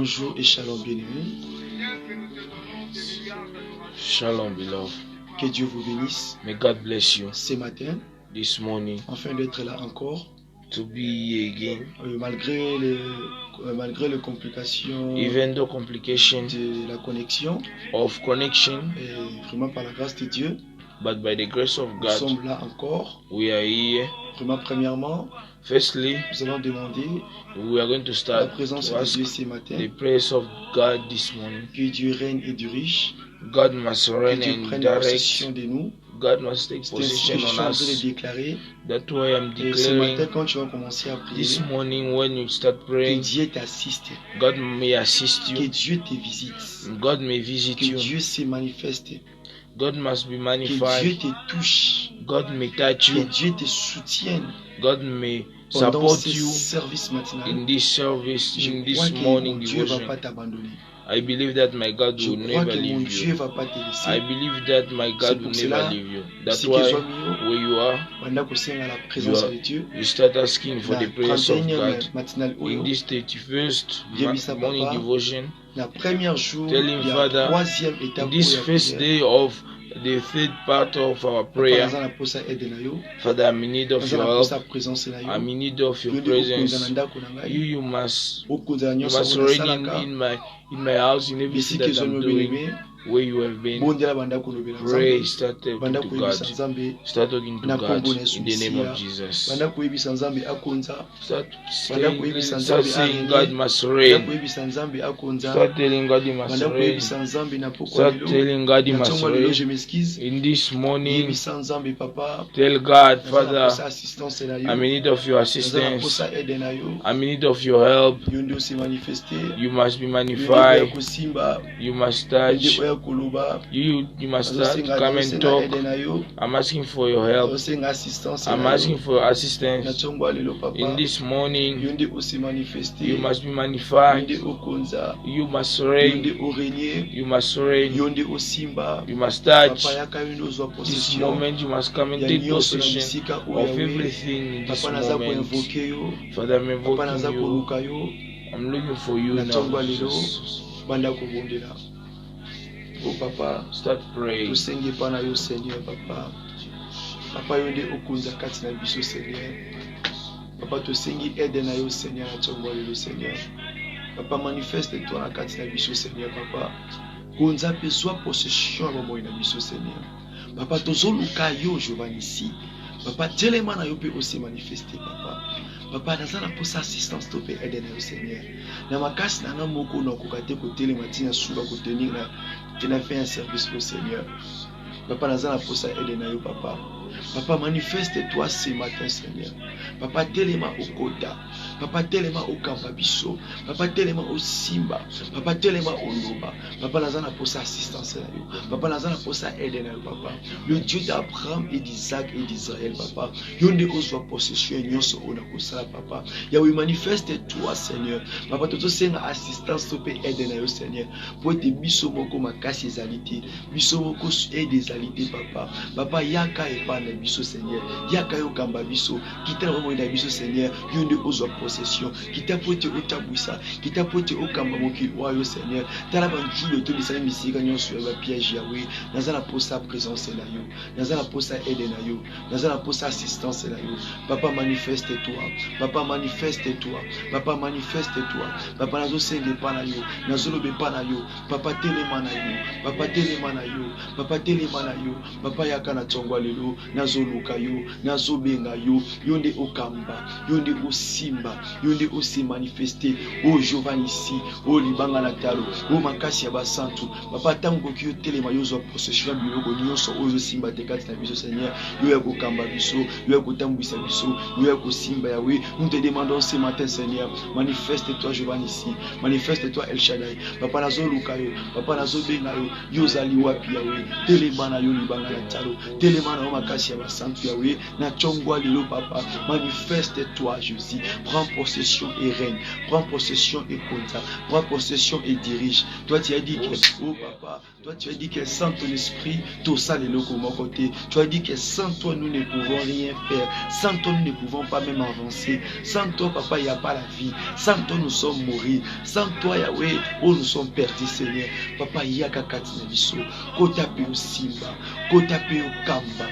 Bonjour et shalom bien-aimés. Shalom, beloved. Que Dieu vous bénisse. May God bless you Ce matin, this morning afin d'être là encore, to be here again, malgré les complications even though complication de la connexion, of connection, et vraiment par la grâce de Dieu, but by the grace of nous God, sommes là encore. we are here. Vraiment, premièrement, Firstly, nous allons demander we are going to la start présence to de ask Dieu ce matin. the praise of God this morning. Que Dieu règne et dirige. God must Que reign Dieu and prenne direct. possession de nous. God must take C'est ainsi que possession je suis on en train de us. déclarer. That's why I'm Et ce matin, declaring quand tu vas commencer à prier, this morning when you start que praying, Dieu t'assiste. God may assist Que you. Dieu te visite. God may visit Que you. Dieu se manifeste. God must be Que Dieu magnified. te touche. God may touch Que you. Dieu te soutienne God may pendant support ce you service matinal. in this service, Je in crois this que morning mon Dieu ne va devotion. pas t'abandonner. I believe that my God Je will crois never que mon leave Dieu ne you. va pas te I laisser. believe that my C'est God pour will cela, never leave you. That's ce que why soit mieux, where you are, pendant que c'est à la présence de Dieu, you start asking for la the presence of 31e God. matinale In this 31st Yebisa morning Papa, devotion, la première jour, tell him, la Father, troisième in étape this pour la first prière. day of the third part of our Papa, prayer, naza na posa aide na yo, Father, I'm in need of naza your na posa help. présence na yo. I'm in need of your Yo nde okonza na presence. ndako na ngai, You must okonza na nyonso oyo reign nasalaka. in my house, in everything Bisiki that I'm ezomi doing, obeleme, where you have been. bondela bandako lobela Pray, Nzambe, start talking bandako to yebisa God. Nzambe, Start talking to na God kombo na in the name Yesu of Jesus. bandako yebisa Nzambe akonza, Start bandako yebisa start Nzambe saying arene, God must bandako reign. yebisa Nzambe akonza, Start telling God He must bandako reign. yebisa Nzambe na pokwa Start lelo, telling God He na must tongo lelo je reign. m'excuse. In this morning, Yebisa Nzambe papa, tell God, naza na Father, posa assistance na yo, I'm in need of your naza na assistance. posa aide na yo. I'm in need of your help. Yo nde osi manifeste, You must be yo nde oya magnified. kosimba, You must yo nde touch. oya koloba. You must start to Nazosenga come and nazosenga talk. aide na yo, I'm asking for your help. nazosenga assistance I'm na yo. asking for your Na assistance. tongo lelo In papa, this morning, yo nde osi manifeste, you must be yo magnified. nde okonza, You must yo reign. nde orenie, You must reign. yo nde osimba. You must touch. Papa yaka yo nde ozwa This possession moment you must come and ya take nyonso na possession bisika of oyo yawe. everything in this Papa naza moment. koinvoke yo, Father, I'm papa naza invoking you. koluka yo, I'm looking for you na now. tongo lelo Jesus. banda kobondela. O papa, Start praying. tosenge pa na yo Seigneur papa. Papa yo nde okonza kati na biso Seigneur. Papa tosengi aide na yo Seigneur na tongo lelo Seigneur. Papa manifeste toi na kati na biso Seigneur papa. Konza pe zwa possession ya bomoi na biso Seigneur. Papa tozoluka yo Jehovah Nissi. Papa telema na yo pe aussi manifeste papa. Papa naza na posa assistance to pe aide na yo Seigneur. Na makasi na nga moko na kokate kotelema tina suba kotenir na tina fait un service au Seigneur. Papa naza na posa aide na yo papa. Papa manifeste-toi ce matin Seigneur. Papa telema okota. Papa telema okamba biso. Papa telema osimba. Papa telema oloba. Papa naza na posa assistance na yo. Papa naza na posa aide na yo papa. Le Dieu d'Abraham et d'Isaac et d'Israël papa. Yo nde ozwa possession nyonso ona kosala papa. Yawe manifeste-toi Seigneur. Papa toto senga assistance to pe aide na yo Seigneur. Po ete biso moko makasi ezali te. Biso moko aide ezali te papa. Papa yaka epa na biso Seigneur. Yaka yo kamba biso. Kita na bomoi na biso Seigneur. Yo nde ozwa possession. Kita po ete otabwisa. Kita po ete okamba mokili oyo Seigneur. Tala banjulu to bisala misika nyonso ya ba piège yawe. Naza na posa présence na yo. Naza na posa aide na yo. Naza na posa assistance na yo. Papa manifeste-toi. Papa manifeste-toi. Papa manifeste-toi. Papa nazo senge pa na yo. Nazo lobe pa na yo. Papa telema na yo. Papa telema na yo. Papa telema na yo. Papa yaka na tongwa lelo. Nazo luka yo. Nazo benga yo. Yo nde okamba. Yo nde osimba. Yo nde osi manifeste. O Jehovah Nissi. O libanga na talo. O makasi ya basantu. Papa tango ki yo telema yo zo possession ya biloko nyonso oyo simba te kati na biso Seigneur. Yo ya kokamba biso. Yo ya kotambwisa biso. Yo ya kosimba yawe. Nous te demandons ce matin Seigneur. Manifeste-toi Jehovah Nissi. Manifeste-toi El Shaddai. Papa nazo luka yo. Papa nazo benga yo. Yo zali wapi yawe. Telema na yo libanga na talo. Telema na yo makasi ya basantu yawe. Na chongwa lelo papa. Manifeste-toi Jésus. Prends possession et règne. Prends possession et compte. Prends possession et dirige. Toi, tu as dit que, oh papa, toi, tu as dit que sans ton esprit, tout ça, les locaux, mon côté. Tu as dit que sans toi, nous ne pouvons rien faire. Sans toi, nous ne pouvons pas même avancer. Sans toi, papa, il n'y a pas la vie. Sans toi, nous sommes mourir. Sans toi, Yahweh, oh, nous sommes perdus, Seigneur. Papa, il y a kakati na biso. Kota pe o simba. Kota pe o kamba.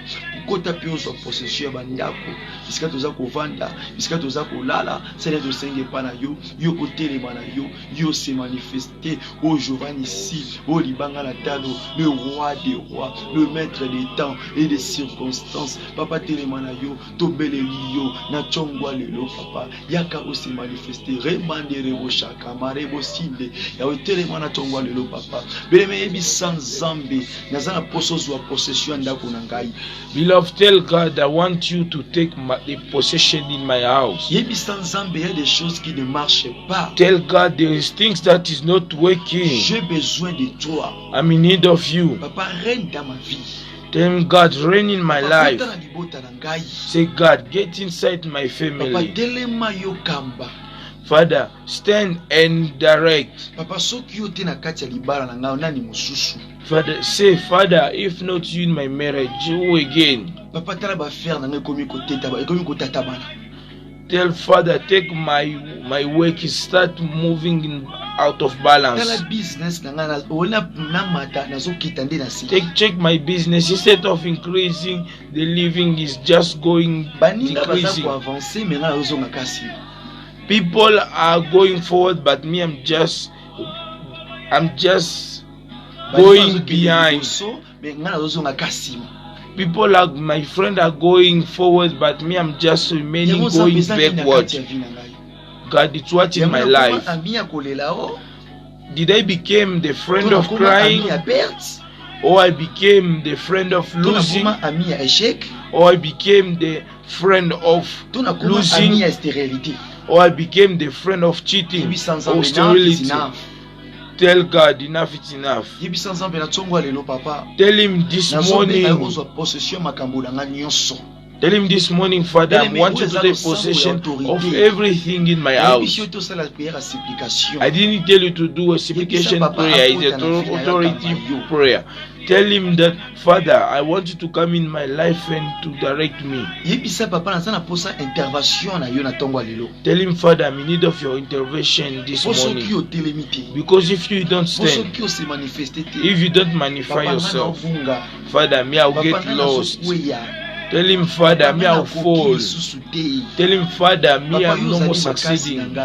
Kota pe o possession bandako. Bisika toza kovanda. Bisika toza kolala. Seigneur, to senge pa na yo. Yo kotelema na yo. Yo se manifester. Oh, Giovanni ici. Oh, libanga la tano. Le roi des rois. Le maître des temps et des circonstances. Papa, telema na yo. Tobele liyo. Na chongwa lelo, papa. Yaka o se manifester. Remande rebo shaka. Marebo sinde. Yawe telema na chongwa lelo, papa. Beleme ebi sans zambi. Nazana posos wa possession ndako na ngai. Beloved, tell God, I want you to take the possession in my house. Yebi sans zambi, il y a des choses qui ne marchent pas. Tell God there is things that is not working. J'ai besoin de toi. I'm in need of you. Papa, règne dans ma vie. Tell God, reign in my Papa, life. na libota na ngai. Say, God, get inside my Papa, family. telema yo kamba. Father, stand and direct. Papa, soki yo te na kati ya libala na ngai, nani mususu. Father, say, Father, if not you in my marriage, you again. Papa, tala ba faire na ngai komi koteta ba, komi kotata bana. Tell Father, take my work, start moving out of balance. Tala business na ngai, ona na mata na zo kitande na si. Check my business. Instead of increasing, the living is just going Baninga baza decreasing. ko avancer, mais na zo ngakasi. People are going forward, but me, I'm just going behind. People are, my friend, are going forward, but me, I'm just remaining going backward. God, it's what in my life. Did I become the friend of crying, or I became the friend of losing, or I became the friend of losing, or I became the friend of cheating or sterility? Tell God, enough is enough. Tell him this morning. Tell him this morning, Father, I want you to take possession of everything in my house. I didn't tell you to do a supplication prayer, it's an authority prayer. Tell him that, Father, I want you to come in my life and to direct me. Tell him, Father, I'm in need of your intervention this morning. Because if you don't stand, if you don't magnify yourself, Father, me, I'll get lost. Tell him, Father, me, I'll fall. Tell him, Father, me, I'm no more succeeding.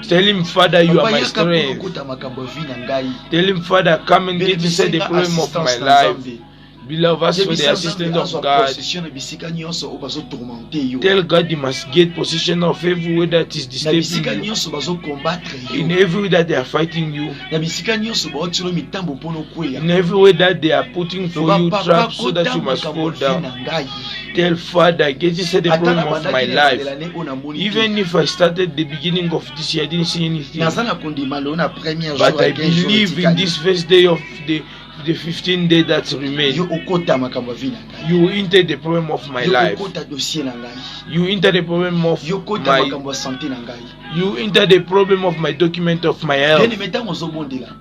Tell him, Father, you are my strength. Tell him, Father, come and get inside the problem of my life. Beloved, ask for the assistance of God. Tell God you must get possession of everywhere that is disturbing you. In every way that they are fighting you. In every way that they are putting for you traps so that you must fall down. Tell Father, get inside the problem of my life. Even if I started the beginning of this year, I didn't see anything. But I believe in this first day of the 15 days that remain, you enter the problem of my life. You enter the problem of you enter the problem of my document of my health.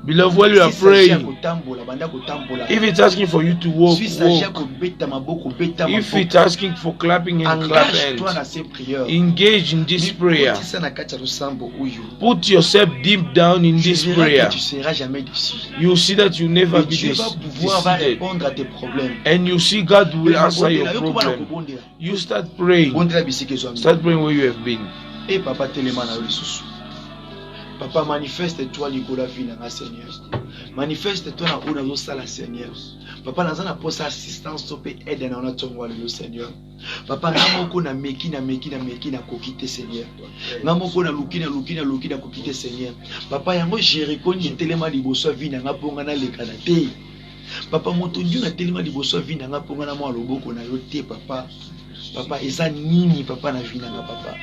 Beloved, while you are praying, if it's asking for you to walk, if it's asking for clapping and clap hands, engage in this prayer. Put yourself deep down in this prayer. You see that you never be defeated, and you see God will answer your problem. You start praying. Start praying where you have been. Et papa télémana lisusu. Papa manifeste-toi likola vie na Seigneur. Manifeste-toi na ona lo sala Seigneur. Papa nazana posa assistance tope aide na ona tongwa le Seigneur. Papa ngamoko na meki na kokite Seigneur. Ngamoko na lukina kokite Seigneur. Papa yango Jericho ni telema liboso vie na ngaponga na lekana te. Papa moto ndio na telema liboso vie na ngaponga na mwa loboko na yo te papa. Papa eza nini papa na vie na nga papa.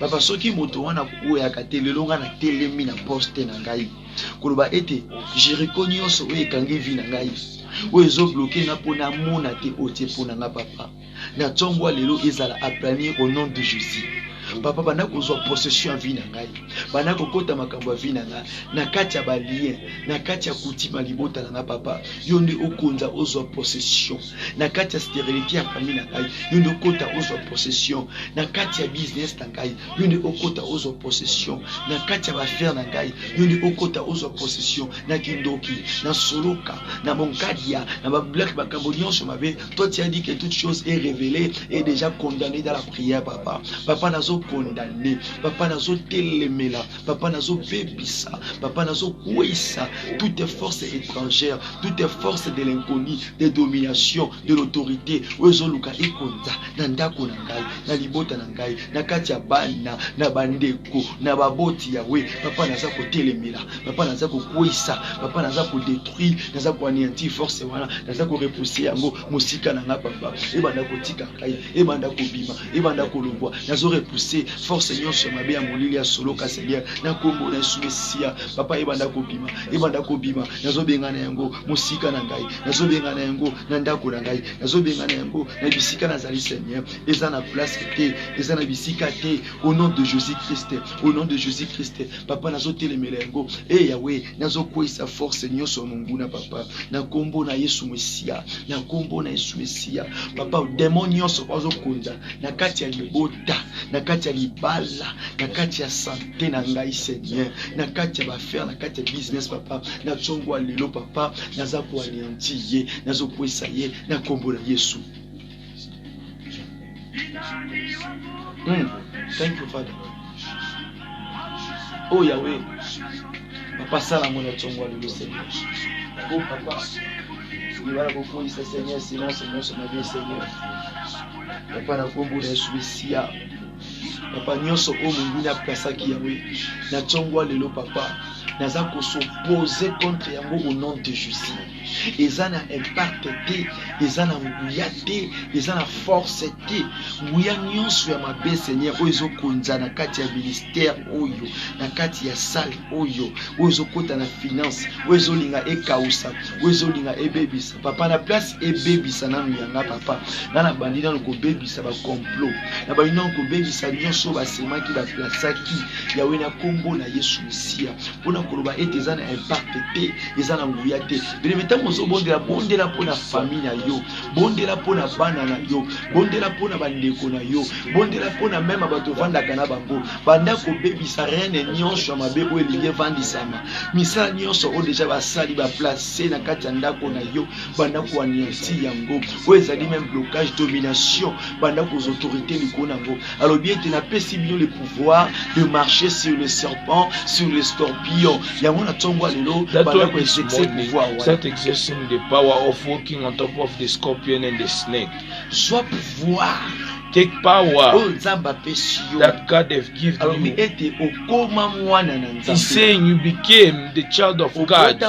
Papa soki moto wana kuya katelelo nga na telemi na poste na ngai. Koloba ete Jericho nyonso oyo ekangi vie na ngai. Oyo ezo bloquer nga pona mona te otie pona nga papa. Na tongwa lelo ezala aplani au nom de Jésus. papa banda kozwa possession ya vie na ngai banda kokota makambo ya vie na ngai na kati ya balien na kati ya kutima libota na nga papa yo nde okonza ozwa possession na kati ya stérilité ya famille na ngai yo nde okota ozwa possession na kati ya business na ngai yo nde okota ozwa possession na kati ya bafere na ngai yo nde okota ozwa possession na kindoki na soloka na monkadia na bablak makambo nyonso mabe. Toi tu as dit que toute chose est révélée et déjà condamnée dans la prière papa. Papa nazo condamné, papa nazo telemela, papa nazo bebisa, papa nazo kouissa toutes les forces étrangères, toutes les forces de l'inconnu, de domination, de l'autorité. Ozo luka ekonza na ndako na ngai, na libota na ngai, na kati ya bana, na bandeko, na baboti yawe. Papa naza ko telemela, papa naza ko kouissa, papa naza ko détruire, naza ko anéantir force wana, naza ko repousser yango musika na nga papa. Ebanda ko tika kai, ebanda ko bima, ebanda ko lobwa, nazo repousser force nyonso mabe ya molili ya solo ka Seigneur, na kombo na Yesu Mesia. Papa ebanda ko bima, nazo benga na yango musika na ngai, nazo benga na yango na ndako na ngai, nazo benga na yango na bisika na zali Seigneur. Eza na place te, eza na bisika te, au nom de Jésus-Christ, au nom de Jésus-Christ. Papa nazo telemela yango, Yahweh, nazo kwisa force nyonso munguna papa, na kombo na Yesu Mesia, na kombo na Yesu Mesia. Papa démon nyonso bazo konza na kati ya libota, na kati ya libala, na kati ya santé na ngai Seigneur, na kati ya bafere, na kati ya business papa, na tsongo lelo papa, naza ko anéantir, nazo kwisa ye na kombo na Yesu. Thank you Father. Oh Yahweh, papa sala mona tsongo lelo Seigneur. Oh papa, il va beaucoup ici Seigneur, sinon Seigneur se m'a Seigneur. Papa na kombo na Yesu Mesia. Papa nyonso o mungu na kasaki Yahweh, na tsongo lelo papa, naza ko s'opposer contre yango au nom de Jésus. Ezana impact te, ezana nguya te, ezana force te. Nguya nyonso ya mabe Seigneur oyo konza na kati ya ministère oyo, na kati ya salle oyo, oyo kota na finance, oyo linga ekausa, oyo linga ebebisa. Papa na place ebebisa nanu yanga papa. Na bandi na ko bebisa ba complot. Na bandi na ko bebisa nyonso ba semaki ba plasaki. Yawe na kombo na Yesu Mesia. Pona koloba ete ezana impact te, ezana nguya te. Mozo bondela pona famille na yo, bondela pona bana na yo, bondela pona bandeko na yo, bondela pona même bato vandaka na bango, banda ko bebisa reine nyonso mabe o elinge vandisama, misala nyonso o déjà basali ba placer na kati ya ndako na yo, banda ko anéantir yango, o ezali même blocage, domination, banda ko autorité likona ngo. Alors bien tu n'as pas si bien le pouvoir de marcher sur le serpent, sur les scorpions. Yango na tongo lelo banda ko exercer pouvoir. The power of walking on top of the scorpion and the snake. Soit pouvoir. Take power that God have given you. He's saying you became the child of God.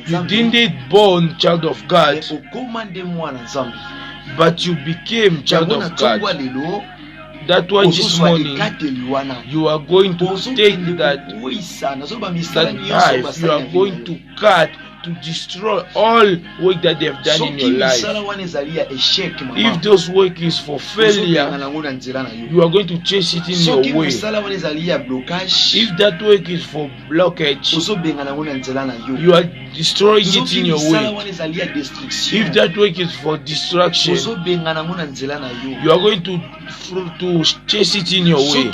You didn't born child of God, but you became child of God. That's why this morning you are going to take that knife, you are going to cut, to destroy all work that they have done in your life. If those work is for failure, you are going to chase it in your way. If that work is for blockage, you are destroying it in your way. If that work is for distraction, you are going to chase it in your way.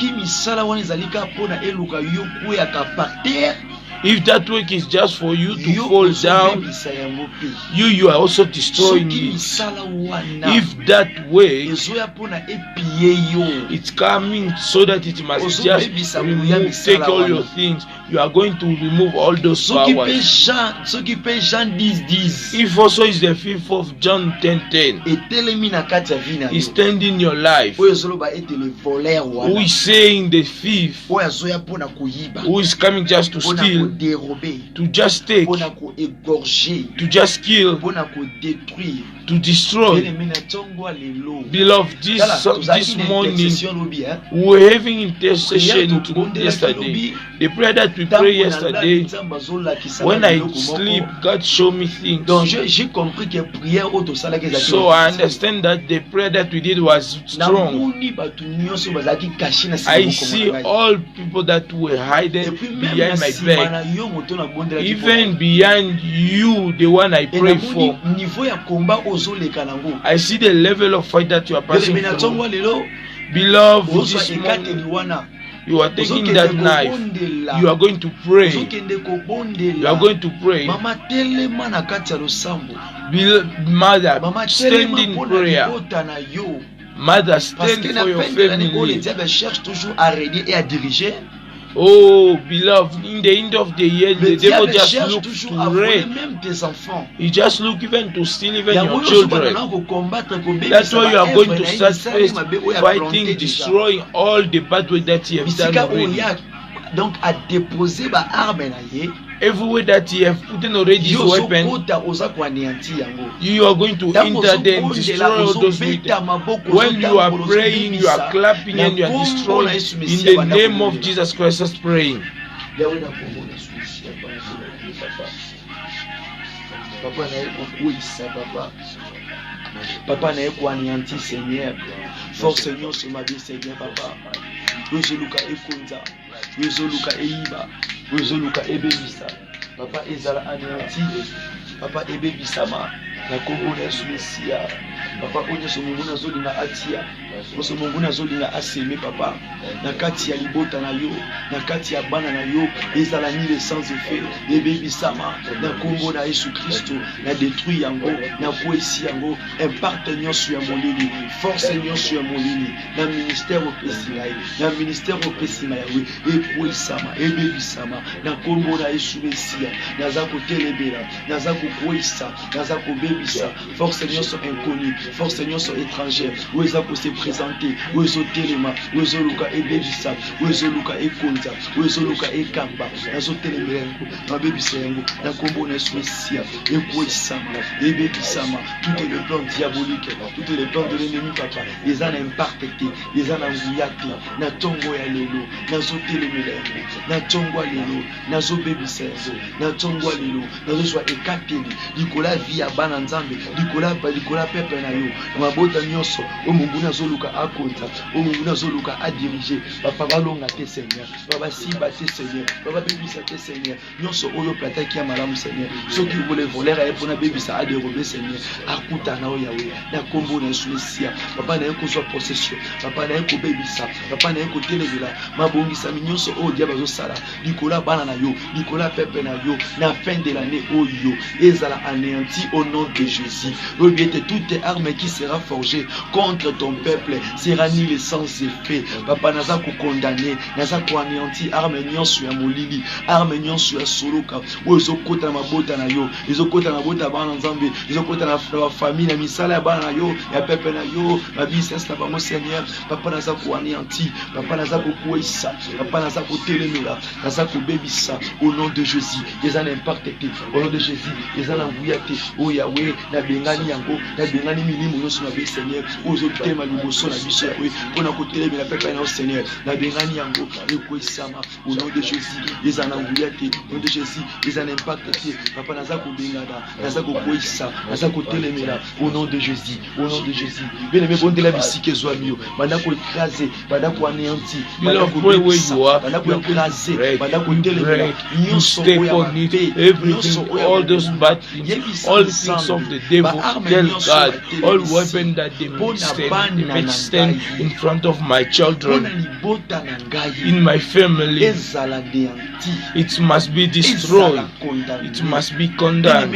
If that work is just for you to fall down, you are also destroying it. If that way it's coming so that it must just remove, take all your things, you are going to remove all those powers. If also is the 5th of John 10:10, he's standing in your life. Who is saying the thief, who is coming just to steal, to just take, to just kill, to destroy. Beloved, this morning we're having intercession yesterday. The prayer that we prayed yesterday, when I sleep, God showed me things. So I understand that the prayer that we did was strong. I see all people that were hiding behind my back, even behind you, the one I pray for. I see the level of fight that you are passing through. Beloved, this morning, you are taking that knife. You are going to pray. You are going to pray. Mother, stand in prayer. Mother, stand for your family. Oh, beloved, in the end of the year, the devil just looks to rape. He just looks even to steal even your children. That's why you are going to start first fighting, destroying all the bad way that you have done already. Everywhere that you have put in already his weapon, you are going to enter there and destroy all those weapons. When you are praying, you are clapping and you are destroying. In the name of Jesus Christ, just praying. Papa n'a pas anéanti, Seigneur. Force Seigneur sur ma vie, Seigneur, papa. Wezoluka ekonza, wezoluka eiba, wezoluka ebebisa. Papa ezala anéanti, papa ebebisama. Na Congo na Suecia. Papa onye so mungu na zoli na atia. Oso mungu na zoli na aseme papa. Na kati ya libota na yo, na kati ya bana na yo, ezala ni sans effet. Ebebisama na Congo na Yesu Kristo, na détruit yango, na poesi yango, imparte nyonso ya molili, force nyonso ya molili, na ministère au Pesinaï, na ministère au Pesinaï, epoisama, ebebisama, na Congo na Yesu Messia, na zako telebela, na zako poisa, na zako bebisa, force nyonso inconnue, force nyonso étrangère, où ezako se présenter, où ezo telema, où ezo luka ebebisa, où ezo luka ekonza, où ezo luka ekamba, na zo telemela yango, na bebisa yango, na Congo na Yesu Messia, epoisama, ebebisama, tout est le plan diabolique, tout est le plan de l'ennemi papa, les en imparfecté, les en anguyate, na tongo ya lelo, na zo telemela yango, na tongo ya lelo, na zo bebisa yango, na tongo ya lelo, na zo soit ekateli, likola vie ya bana nzambe, likola pepe na yo, na mabota nyonso, o mungu na zo luka akonza, o mungu na zo luka a diriger, papa balonga te Seigneur, papa simba te Seigneur, papa bebisa te Seigneur, nyonso oyo plata ki ya malamu Seigneur, ceux qui voulaient voler à epona bebisa a dérober Seigneur, akuta na o Yahweh, na kombo na Suecia, papa na yeko so possession, papa na yeko bebisa, papa na yeko telebela, mabongisa nyonso o diaba zo sala, likola bana na yo, likola pepe na yo, na fin de l'année o yo, ezala anéanti au nom de Jésus. Rebiete toute arme qui sera forgée contre ton peuple sera nul sans effet. Papa naza ko condamner, naza ko anéanti arme nyonso ya molili, arme nyonso ya soloka, o ezokota mabota na yo, ezokota na bota bana nzambe, ezokota na famille na misala ya bana na yo, ya pepe na yo, ma vie c'est pas mon Seigneur. Papa naza ko anéanti, papa naza ko kuisa, papa naza ko telemela, naza ko bebisa au nom de Jésus. Les en impacté au nom de Jésus, les en envoyate o Yahweh na bengani yango, na bengani milimo nyonso na be Seigneur, ozokite maluboso na biso Yahweh, pona ko telemela pepe na Seigneur, na bengani yango ekuisama au nom de Jésus. Les en envoyate au nom de Jésus, les en impacté papa naza ko bengada, naza ko kuisa, naza ko telemela au nom de Jésus, au nom de Jésus. Bien aimé bon de la bisike zo amio, banda ko écraser, banda ko anéanti, banda ko bebisa, banda ko écraser, banda ko telemela nyonso oya everything, all those bad things, all things of the devil, tell God, all weapons that they may stand in front of my children, in my family, it must be destroyed, it must be condemned.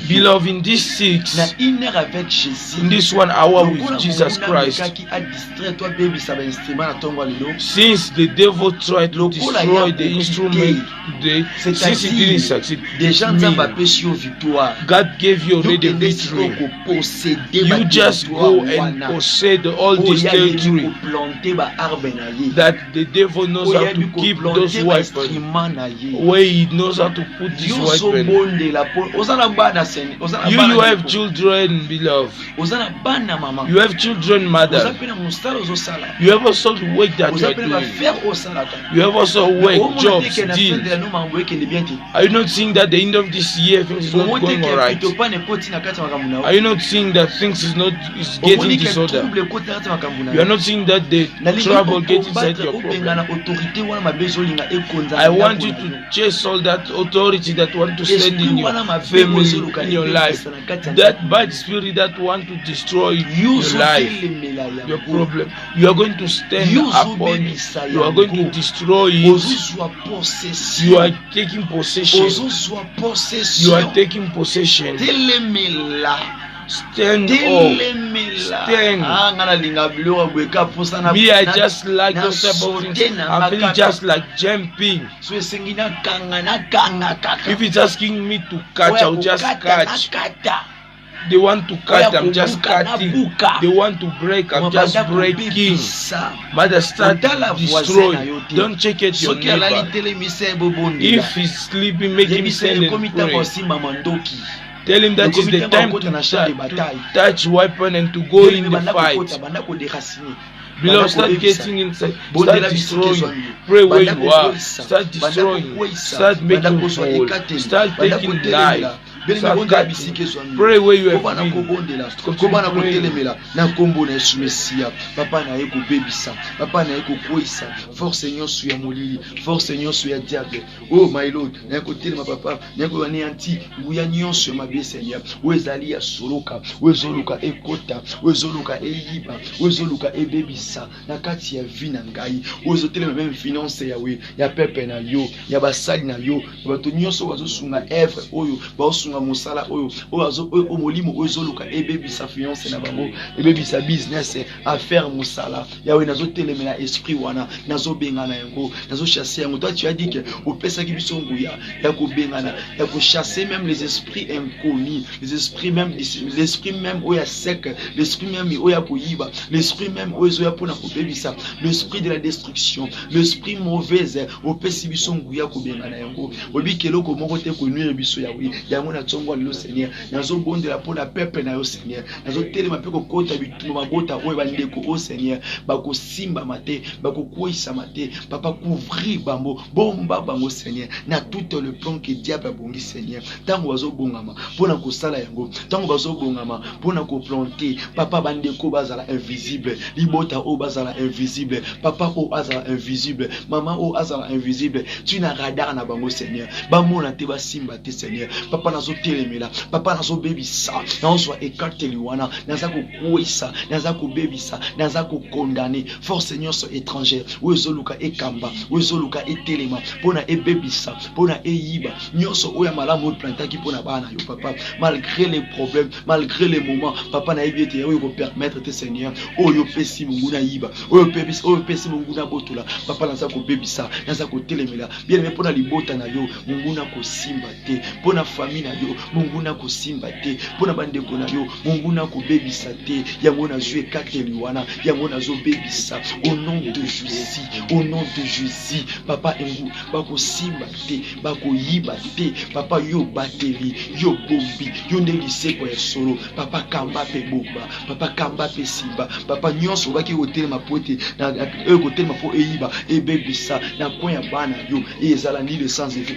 Beloved, in this 6, in this 1 hour with Jesus Christ, since the devil tried to destroy the instrument, since it didn't succeed, God gave you already victory. territory. You just go and possess all this territory that the devil knows how to keep those weapons, where he knows how to put this weapon. You have children, beloved. You have children, mother. You have also the work that you are doing. You have also work, jobs, deals. Are you not seeing that the end of this year things is not going alright? Are you not seeing that things is getting disorder? You are not seeing that the trouble gets inside your problem. I want you to chase all that authority that want to stand in your family, in your life. That bad spirit that want to destroy your life, your problem. You are going to stand upon it. You are going to destroy it. You are taking possession. You are taking possession. Stand up. Stand. Me, I just like those type of things. I feel just like jumping. If it's asking me to catch, I'll just catch. They want to cut, I'm just cutting. They want to break, I'm just breaking. But start destroying. Don't check it your neighbor. If he's sleeping, make him stand and pray. Tell him that is the time to touch weapon and to go in the fight. Beloved, start getting inside, start destroying, pray where you are, start destroying, start making whole, start taking life. Pray where you have been. Papa na eko bebisa, papa na eko kwisa. Force Seigneur sur ya molili, force Seigneur sur ya diable. Oh my Lord, na eko telema papa, na eko anéanti, nguya nyonso ma be Seigneur. Wezali ya soloka, wezoluka ekota, wezoluka eyiba, wezoluka ebebisa. Na kati ya vie na ngai, wezotelema même finance ya we, ya pepe na yo, ya basali na yo, bato nyonso wazosunga evre oyo, baosunga musala oyo oyo omolimo ozoluka ebebisa fiance na bango ebebisa business affaire musala yawe nazo telemela esprit wana nazo bengana yango nazo chasser yango. Toi tu as dit que opesa ki biso nguya ya ko bengana ya ko chasser même les esprits inconnus, les esprits même l'esprit même oya sec, l'esprit même oya koyiba, l'esprit même oya pona ko bebisa, l'esprit de la destruction, l'esprit mauvaise opesi biso nguya ko bengana yango obikelo ko moko te ko nuire biso yawe yango na tsongo le Seigneur nazo bondela pour la peuple na yo Seigneur nazo telema pe ko kota bitu mabota oyo bandeko o Seigneur bako simba mate bako kuisa mate papa couvrir bambo bomba bango Seigneur na tout le plan que diable a bongi Seigneur tango bazo bongama pona ko sala yango tango bazo bongama pona ko planter papa bandeko bazala invisible libota o bazala invisible papa o azala invisible maman o azala invisible tu na radar na bango Seigneur bamona te ba simba te Seigneur papa nazo telemela papa nazo bebisa nazo écarter liwana naza ko kuisa naza ko bebisa naza ko condamner force Seigneur so étrangère wezoluka ekamba wezoluka etelema pona ebebisa pona eyiba nyonso oya malamu plantaki pona bana yo papa malgré les problèmes malgré les moments papa na ebiete oyo ko permettre te Seigneur oyo pesi munguna yiba oyo pesi munguna botula papa naza ko bebisa naza ko telemela bien mais pona libota na yo munguna ko simba te pona famille na yo munguna ko simba te pona bandeko na yo munguna ko bebisa te yango na jouer kateli wana yango na zo bebisa au nom de Jésus, au nom de Jésus papa engu bako simba te bako yiba te papa yo bateli yo bombi yo ndeli ko solo papa kamba pe bomba papa kamba pe simba papa nyonso baki hotel ma pote na hotel ma po eyiba e bebisa na koya bana yo ezala ni le sans effet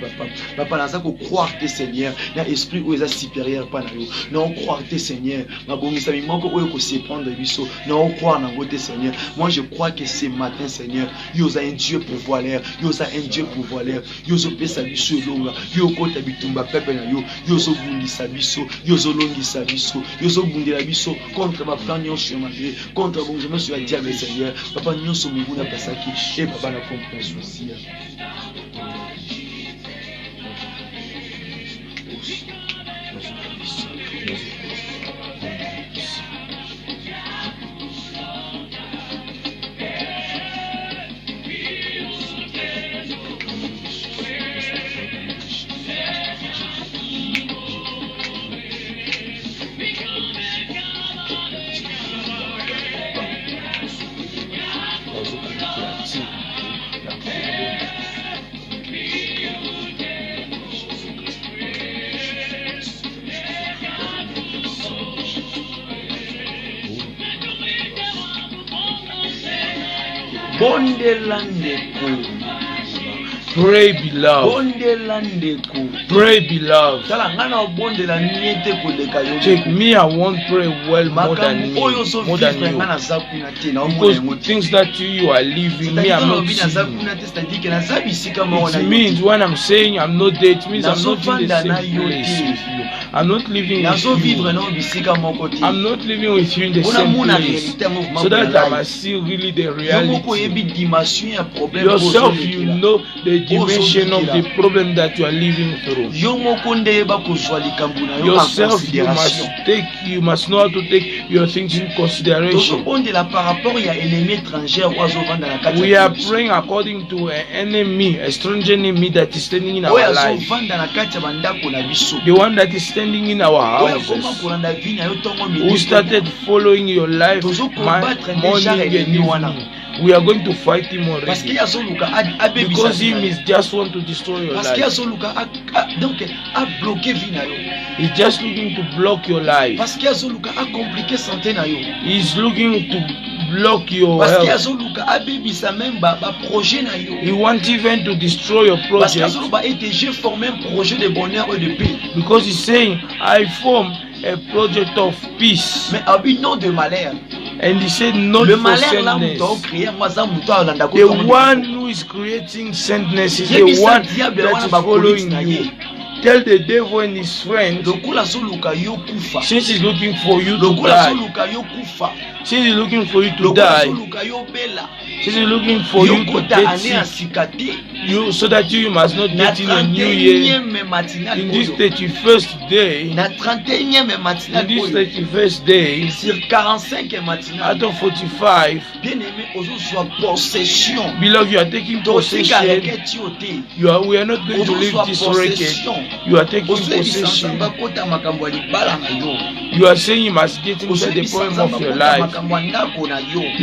papa na za ko croire te Seigneur na esprit où est supérieur pas na yo non croire te Seigneur ma bongisa mi moko oyo ko se prendre biso non croire na ngote Seigneur. Moi je crois que ce matin Seigneur yo za un Dieu pouvoir l'air yo za un Dieu pouvoir l'air yo zo pesa biso longa yo kota bitumba pepe na yo yo zo bundisa biso yo zo longisa biso yo zo bundela biso contre ma plan nyonso ma vie contre bon je me suis dit avec Seigneur papa nyonso munguna pasaki et papa na compréhension aussi. Pray, beloved. Pray, beloved. Check me, I won't pray well more than you. Because the things that you are living, me, I'm not seeing. It means when I'm saying I'm not there, it means I'm not in the same place with you. I'm not living with you. I'm not living with you in the same place. So that I must see really the reality. Yourself, you know the dimension of the problem that you are living through. Yourself, you must know how to take your things in consideration. We are praying according to an enemy, a strange enemy that is standing in our life. The one that is standing in our houses, who started following your life morning and evening. We are going to fight him already. Because he is just want to destroy your life. He's just looking to block your life. He's looking to block your health. He wants even to destroy your project. Because he's saying, I form a project of peace. And he said, not for sadness. The one who is creating sadness is the one that is following you. Tell the devil and his friends, since he's looking for you to die, since he's looking for you to die, since he's looking for you to get sick, so that you must not get in a new year. In this 31st day, in this 31st day, out of 45, beloved, you are taking possession. We are not going to leave this record. You are taking possession. You are saying you must get inside the problem of your life. You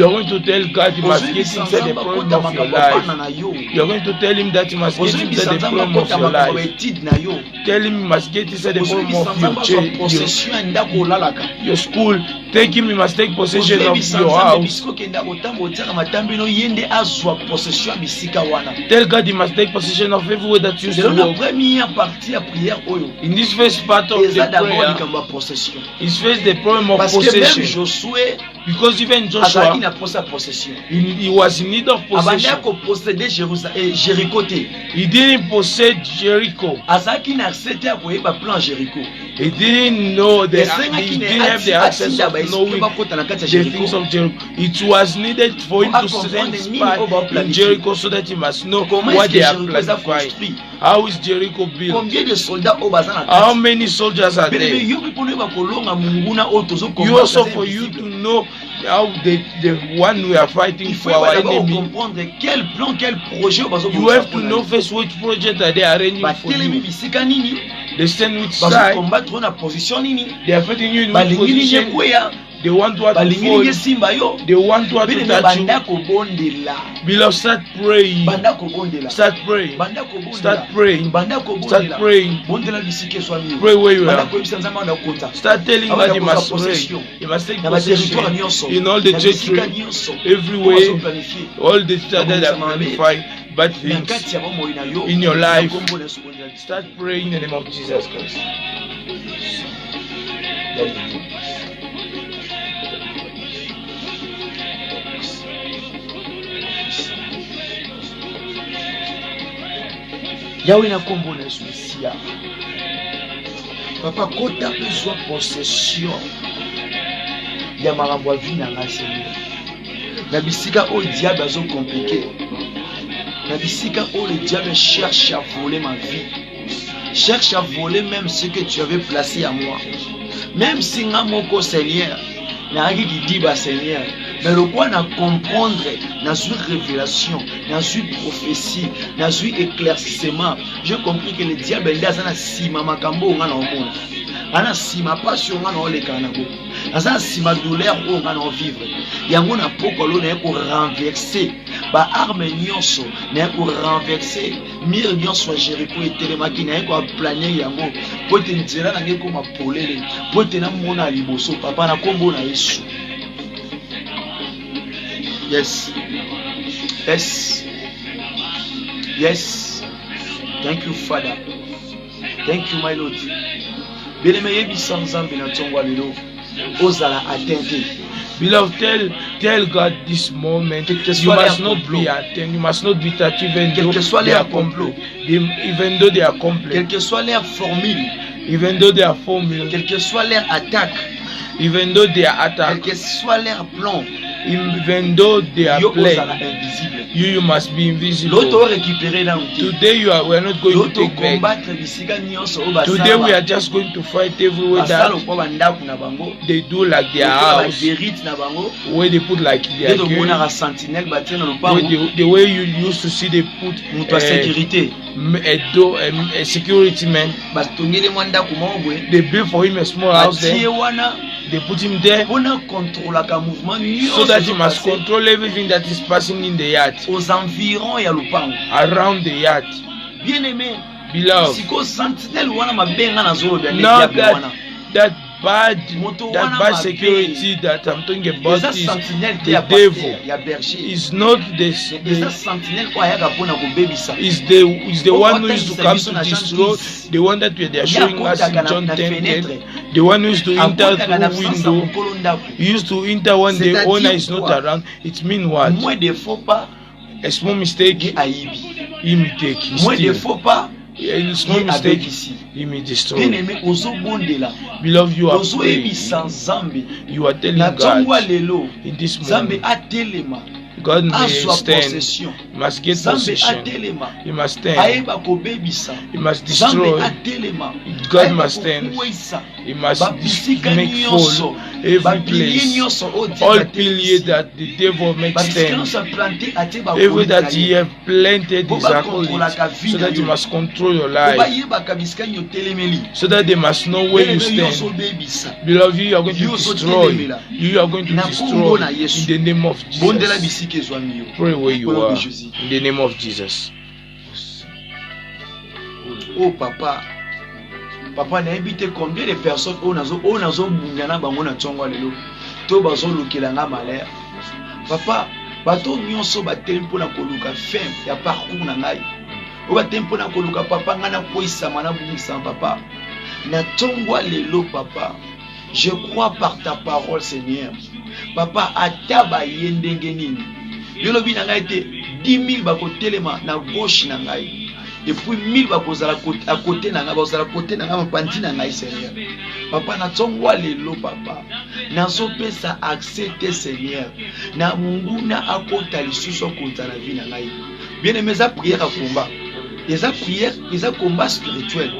are going to tell God you must get inside the problem of your life. You are going to tell him that you must get inside the problem of your life. Tell him you must get inside the problem of your school. Take him, you must take possession of your house. Tell God you must take possession of everywhere that you walk. In this first part of the prayer, is first the problem of possession. Because even Joshua, he was in need of possession. He didn't possess Jericho. He didn't know he didn't have the access of knowing the things of Jericho. It was needed for him to send spies in Jericho so that he must know what they are planning. How is Jericho built? How many soldiers are there? You also, for you to know how the one we are fighting for our enemy, you have to know first which project are they arranging for you. They stand which side. They are fighting you in which position. They want what to fall. They want what to touch you. Beloved, start praying. Start praying. Start praying. Start praying. Pray where you are. Start telling God you must pray. You must take possession in all the territory, everywhere, all the things that are magnified, bad things in your life. Start praying in the name of Jesus Christ. Yahweh na kombo na Yesusia. Papa kota besoin possession ya makambo ya vie na nga Seigneur. Na bisika o diable azo compliqué. Na bisika o le diable cherche à voler ma vie. Cherche à voler même ce que tu avais placé à moi. Même si nga moko Seigneur, na ki dit ba Seigneur, mais le quoi na comprendre, na su révélation, na su prophétie, na su éclaircissement. J'ai compris que le diable est dans sima makambo nga na omona. Ana sima passion nga na oleka na go. Ana sima douleur o nga na vivre. Yango na pokolo na ko renverser ba arme nyonso na ko renverser mire nyonso Jericho etelemaki na ko planer yango. Pote nzela na ngeko mapolele. Pote na mona liboso papa na kombo na Yesu. Yes. Yes. Yes. Thank you, Father. Thank you, my Lord. Bien-aimé, Beloved, tell God this moment. You must not be attend. You must not be touched even though they are complot. Even though they are complot. Quelle que soit leur formule. Even though they are formule. Quelle que soit leur attaque. Even though they are attack. Quel que soit leur plan. Even though they are playing. You must be invisible. Today we are not going to take back. Today we are just going to fight everywhere that they do like their house, where they put like their gate, the way you used to see they put a security man. They build for him a small house there. They put him there so that he must control everything that is passing in the yard, around the yard. Beloved, now that bad security that I'm talking about is the devil. Is not this. Is the one who used to come to destroy. The one that they are showing us in John 10:10. The one who used to enter through window. He used to enter when the owner is not around. It means what? A small mistake. He may take. A small mistake, he may destroy. Beloved, you are praying. You are telling God in this moment, God may stand. He must get possession. He must stand. He must destroy. God must stand. He must make full every place. All piliers that the devil makes stand. Every that he have planted is accolade. So that he must control your life. So that they must know where you stand. Beloved, you are going to destroy. You are going to destroy in the name of Jesus. Pray where you are in the name of Jesus. Oh papa, n'a évité combien de personnes on a bungana bango na tsongwa lelo to bazo lukela nga malheur. Papa, bato nyonso ba tempo na koluka fin ya parcours na ngai. O ba tempo na koluka papa ngana koisa mana bungisa papa. Na tsongwa lelo papa. Je crois par ta parole, Seigneur. Papa, ataba yendenge nini. Yolobi na ngai te 10 000 bakotelema na gauche na ngai. Et puis 1000 bakozala à côté na ngai, bazala côté na ngai mpanzi na ngai, Seigneur. Papa na tsongwa lelo papa. Nazo pesa accepter Seigneur. Na munguna akota lisusu konta na vie na ngai. Bien-aimé, ça prière à combat. Et ça prière, et ça combat spirituel.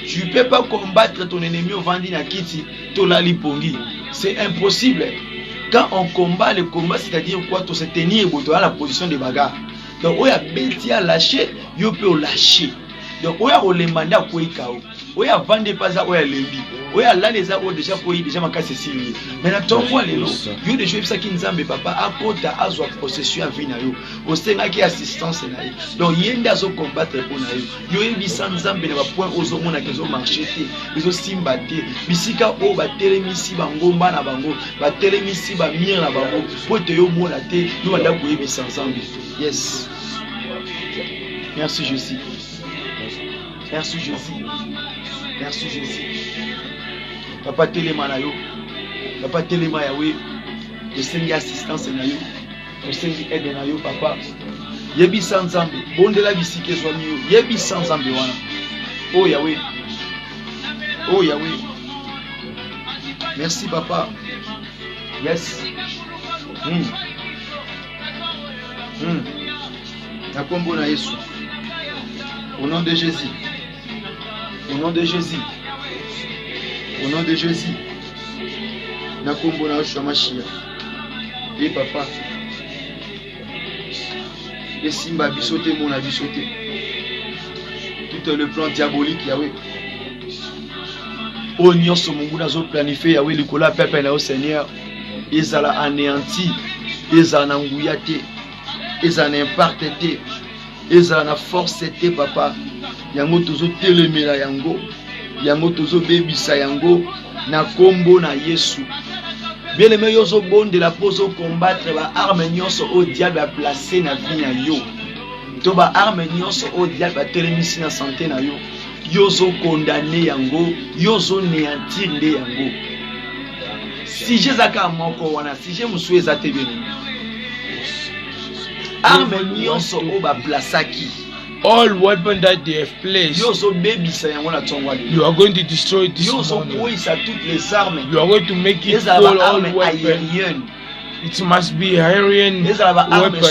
Tu ne peux pas combattre ton ennemi au vendi na kiti, tolali pongi. C'est impossible. Quand on combat le combat, c'est-à-dire quoi, tu se tenir à la position de bagarre. Donc, on a bêti à lâcher, on peut lâcher. Donc, on a le mandat à quoi il cao. On a vendu pas ça, on a lebi. On a là les arbres déjà pour y déjà ma casse signé. Maintenant, ton voix les lots. Yo de jouer ça qui nous amène papa à côté à azwa possession à vie na yo. Au senga qui assistance na yo. Donc, yenda zo combattre pour na yo. Yo ebi sans zambe na point aux hommes na kezo marché te. Ils ont simbaté. Bisika o ba telemisi ba ngomba na bango. Ba telemisi ba mire na bango. Pour te yo mona te. Yo banda ko ebi sans zambe. Yes. Merci Jésus. Merci Jésus. Merci Jésus. Papa telema na yo. Papa telema ya we. Je sengi assistance na yo. Je sengi aide na yo papa. Yebi sans zambe. Bondela bisike zwami yo. Yebi sans zambe wana. Oh Yahweh. Oh Yahweh. Merci papa. Yes. Na kombo na Yesu. Au nom de Jésus. Au nom de Jésus. Au nom de Jésus. Na kombo na Yesu Mashia. Et papa. Et simba bisoté mon bisoté. Tout le plan diabolique Yahweh. Oh nyonso mungu nazo planifier Yahweh likola pepe na au Seigneur. Ezala anéanti. Ezala na nguya te. Ezala na impact te. Ezala na force te papa. Yango tozo telemela yango. Yango tozo bebisa yango na kombo na Yesu. Bien aimé yozo bonde la pose au combattre ba arme nyonso au diable a placé na vie na yo. To ba arme nyonso au diable a telemisi na santé na yo. Yozo condamné yango, yozo néantir nde yango. Si je zaka moko wana, si je musu ezate bien. Arme nyonso au ba placaki. All weapons that they have placed, you are going to destroy this morning. You are going to make it fall all weapons. It must be aerian weapon.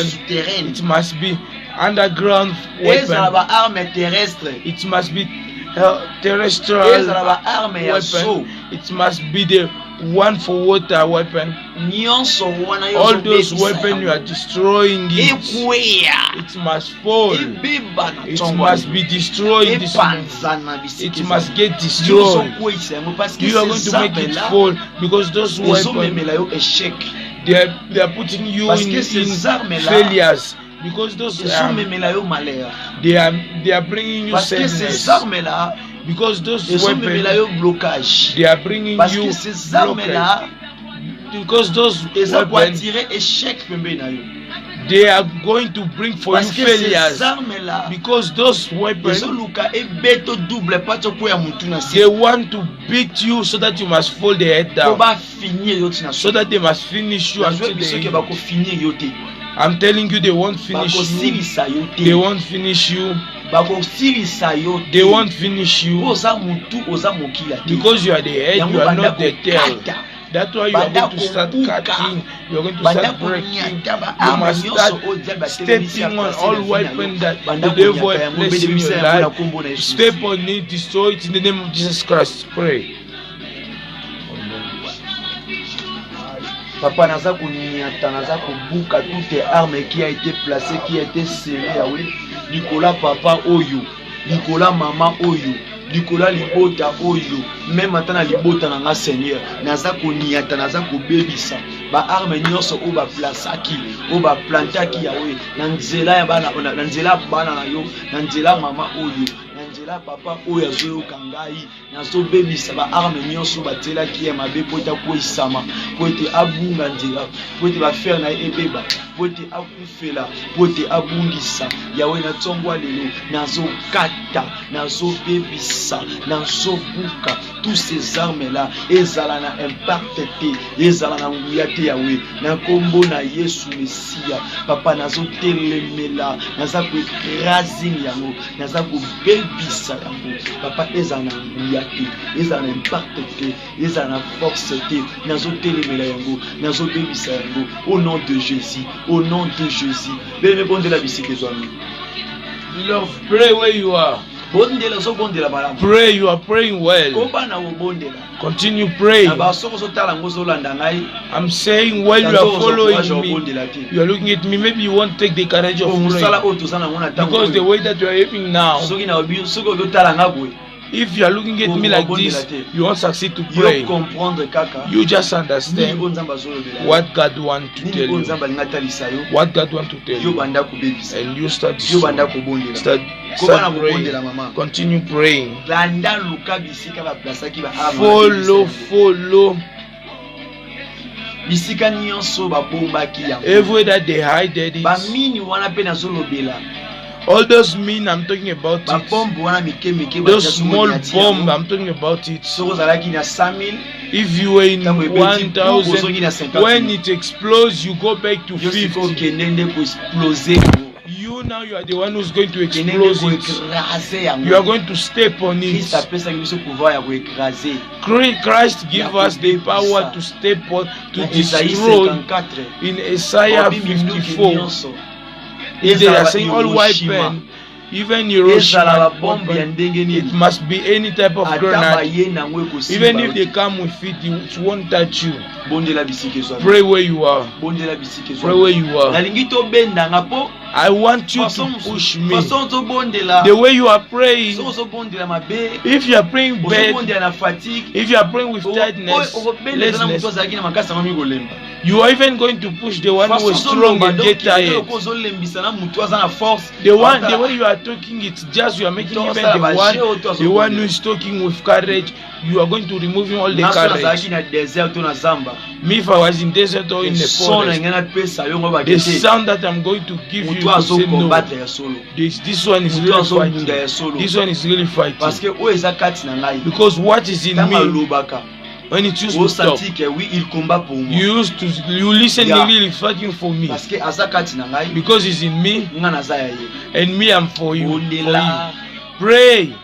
It must be underground weapon. It must be terrestrial weapon. It must be the one for water weapon. All those weapons you are destroying it must fall. It must be destroyed this morning. It must get destroyed. You are going to make it fall because those weapons they are putting you in failures. Because those they are bringing you sadness. Because those weapons they are bringing you blockage. Because those weapons they are going to bring for you failures. Because those weapons they want to beat you so that you must fall the head down, so that they must finish you until the end. I'm telling you, they won't finish you. They won't finish you. They won't finish you because you are the head, you are not the tail. That's why you are going to start cutting, you are going to start breaking. You must start stepping on all weapons that the devil has placed in your life. Step on it, destroy it in the name of Jesus Christ. Pray. Papa, naza kuniata, naza kubuka toutes les armes qui a été placée, qui a été scellée, oui. Nicolas papa oyo, Nicolas maman oyo, Nicolas libota oyo, même maintenant libota nanga Seigneur, naza kuniata, naza kubebisa, ba arme nyonso o ba plasaki, o ba plantaki ya oui, nanzela ya bana, nanzela bana na yo, nanzela mama oyo. Nanzela papa oyo azoyo kangai nazo bebisa ba arme nyonso batela ki ya mabe po ta ko isama po ete abunga nzela po ete ba faire na ebeba po ete akufela po ete abungisa yawe na tsongwa lelo nazo kata nazo bebisa nazo buka tous ces armes là ezala na impact te ezala na nguya te yawe na kombo na Yesu Mesia papa nazo telemela naza ko écraser yango naza ko bisa yango papa ezana nguya te ezana impact te ezana force te nazo telemela yango nazo bebisa yango au nom de Jésus, au nom de Jésus. Bébé bon de la bisike zami. Love, pray where you are. Pray, you are praying well. Continue praying. I'm saying while you are following me, you are looking at me, maybe you won't take the courage of praying. Because the way that you are helping now, if you are looking at me like this, you won't succeed to pray. You just understand what God wants to tell you. What God wants to tell you. And you start praying. Continue praying. Follow. Everywhere that they hide it. All those mean I'm talking about it. Those small bombs I'm talking about it. If you were in 1,000, when it explodes, you go back to 50. You now you are the one who's going to explode it. You are going to step on it. Christ give us the power to step on, to destroy. In Isaiah 54. If they are saying all weapon, even Hiroshima, it must be any type of grenade. Even if they come with it won't touch you. Pray where you are. Pray where you are. I want you to push me. The way you are praying, if you are praying bad, if you are praying with tiredness, laziness, you are even going to push the one who is strong and get tired. The way you are talking, it's just you are making even the one who is talking with courage you are going to remove all the courage. Me, if I was in desert or in the forest, the sound that I'm going to give you to say no. This one is really fighting. This one is really fighting. Because what is in me, when it used to stop, you listen really fighting for me. Because it's in me, and me I'm for you. Pray.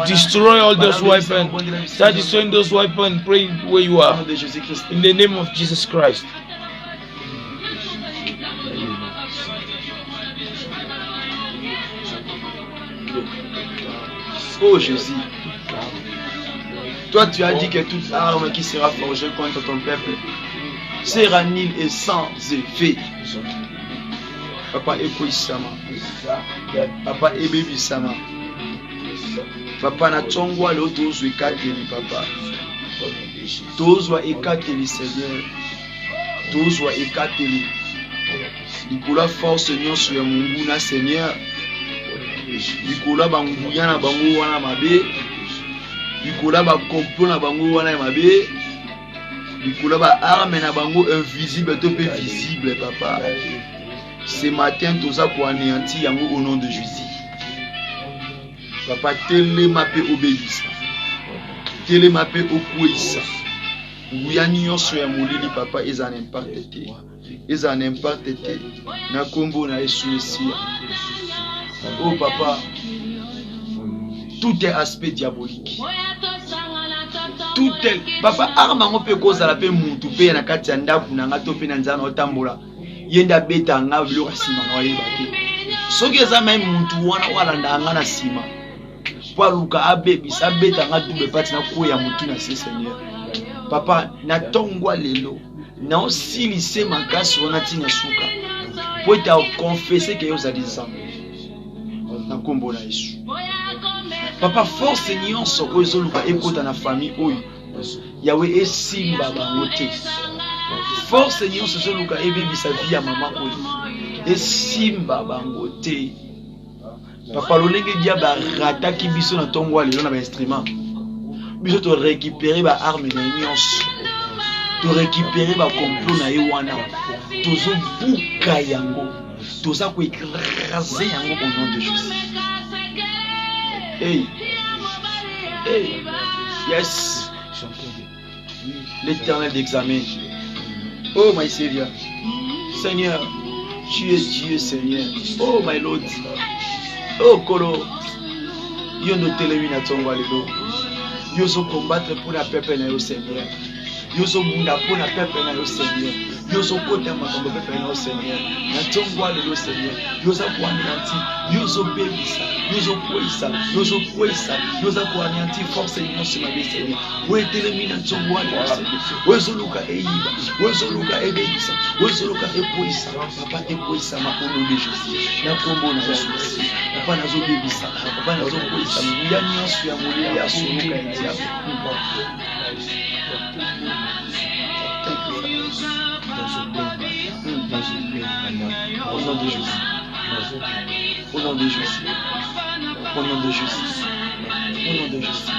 Destroy all those weapons. Start destroying those weapons. Pray where you are. In the name of Jesus Christ. Oh Jésus. Toi tu as dit que toute arme qui sera forgée contre ton peuple sera nulle et sans effet. Papa ekoisama. Papa ebebisama. Papa na tongwa le tozwe kateli papa. Tozwa ekateli Seigneur. Tozwa ekateli. Likola force nyonso ya Mungu na Seigneur. Likola banguya na bango wana mabe. Likola ba complot na bango wana mabe. Likola ba arme na bango invisible to peu visible papa. Ce matin, tout ça pour anéantir au nom de Jésus. Papa, télémapé obéissant. Télémapé okouissa. Ouyani sur molili papa, ils en impactent. Ils en impactent. Na combo na essuie. Oh papa, tout est aspect diabolique. Tout est papa, arma on peut cause à la paix moutou pe na kati anda kuna ngato pe na nzana otambola. Yenda beta nga vilo sima na yeba te soki eza mai muntu wana walanda nga na sima kwa luka abebi sa beta nga double parti na koya mutu na Seigneur papa na tongwa lelo na osilise makasi wana tina suka po ta confesser que yoza dizambe na kombo na Yesu papa force nyonso ko ezoluka ekota na famille oyo yawe esimba bangote. Force nyonso sezoluka ebebisa vie ya mama oyo esimba bangote papa lolenge dia ba rataki biso na tongwa lelo na ba instrument biso to récupérer ba arme na nyonso to récupérer ba complot na ye wana tozo buka yango toza ko écraser yango au nom de Jésus. Hey yes l'Éternel d'examen. Oh my Savior, Seigneur, tu es Dieu, Seigneur. Oh my Lord, oh Kolo, yo no télémina tongwa lelo. Yo so combattre pour la peuple na yo Seigneur. Yo so bunda pour la peuple na yo Seigneur. Yo so kota makambo peuple na yo Seigneur. Na tongwa lelo Seigneur. Yo so kuaneanti, yo so bebisa, yo so kwisa, yo so kwisa, yo so kuaneanti force nyonso ma Seigneur. We télémina tongwa lelo Seigneur. We so luka eiba, we so luka ebisa, we so luka epoisa. Papa epoisa ma au nom de Jésus. Na kombo na Yesu. Papa na zo bebisa, papa na zo kwisa. Ya nyonso ya molili ya so luka etia. Au nom de Jésus. Au nom de Jésus. Au nom de Jésus. Au nom de Jésus.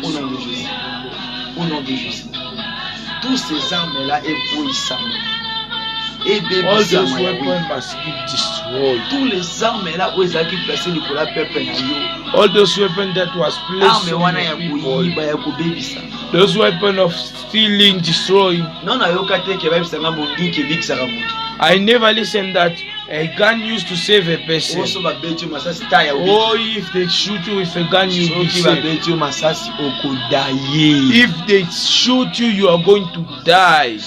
Au nom de Jésus. Au nom de Jésus. Tous ces armes-là éblouissent. All those weapons must be destroyed. Tous les armes là où ils ont placé Nicolas Pepe na yo. All those weapons that was placed on people. Those weapons of stealing, destroying. I never listened that a gun used to save a person. Oh, if they shoot you with a gun, you will be saved. If they shoot you, you are going to die.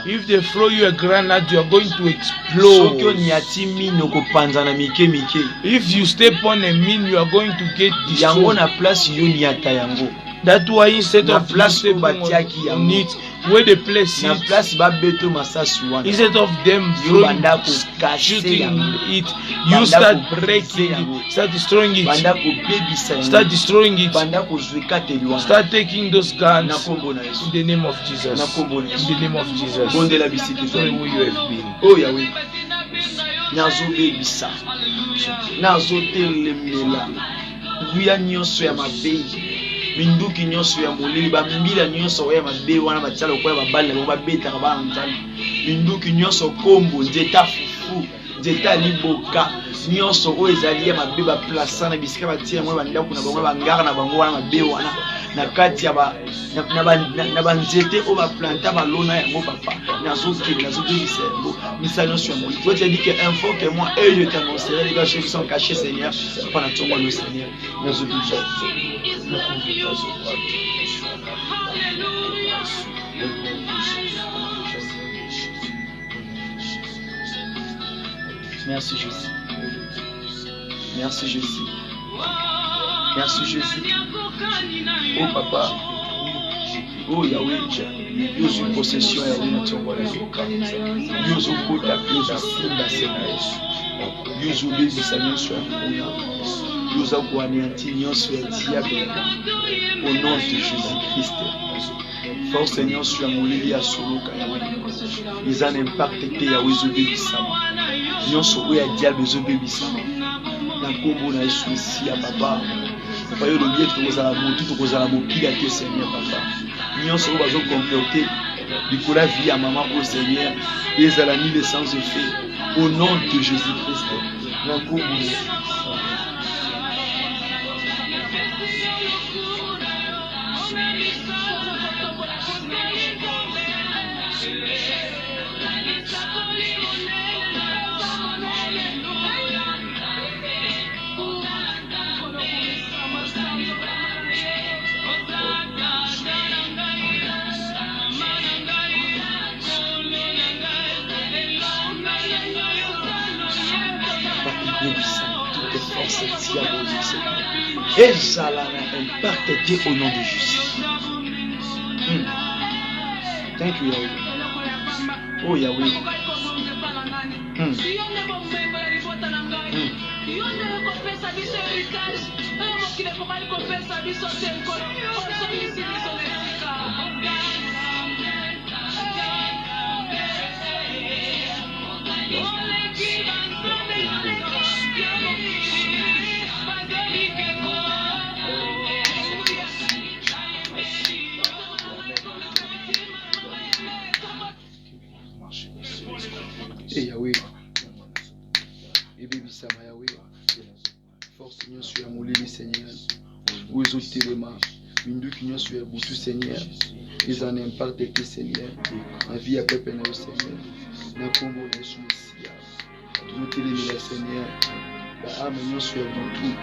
If they throw you a grenade, you are going to explode. If you step on a mine, you are going to get destroyed. That's why instead of stepping on it, where the place is, instead of them shooting it, you start breaking it, start destroying it, start destroying it, start taking those guns in the name of Jesus. In the name of Jesus. Sorry who you have been. Oh Yahweh. nazobebisa nazotelemela nguya nyonso ya mabe minduki nyonso ya molili bambila nyonso ya mabe wana batiala lokola babali na babetaka bana nzambe minduki nyonso kombo nzeta fufu nzeta liboka nyonso oyo ezali ya mabe baplasa na bisika batia yango bandako na bango bangara na bango wana mabe wana na kati ya na banzete oyo baplanta balona yango papa nazobebisa yango misala nyonso ya molili toi tu as dit que info que moi et je t'annoncerai les choses qui sont cachées Seigneur papa na tongo le Seigneur nazobebisa merci Jésus. Merci Jésus. Merci Jésus. Oh papa. Oh Yahweh. Yosu possession Yahweh na tongo la zoka. Yosu kota yosu simba sena Yesu. Yosu bebisa nyonso ya kuna. Yosu akuanéanti nyonso ya diable. Au nom de Jésus-Christ. Force nyonso ya molili ya soloka Yahweh. Eza na impact te Yahweh ezobebisama. Nyonso oyo ya diable ezobebisama. Na kombo na Yesu Mesia papa. Papa yo lobi ete tokozala motu tokozala mokili te Seigneur papa. Nyonso oyo bazokomporte likolo ya vie ya mama o Seigneur ezala ni le sans effet au nom de Jésus-Christ. Na kombo na Yesu. Et ça l'a impacté au nom de Jésus. Thank you Yahweh. Oh Yahweh. Et Yahweh, et baby Sama Yahweh, force Seigneur sur molili Seigneur, où ils ont téléma, une douce union sur le boutou Seigneur, ils en impactent que Seigneur, en vie à peuple na Seigneur, na combo na Yesu Mesia, nous téléma Seigneur, la âme union sur le boutou,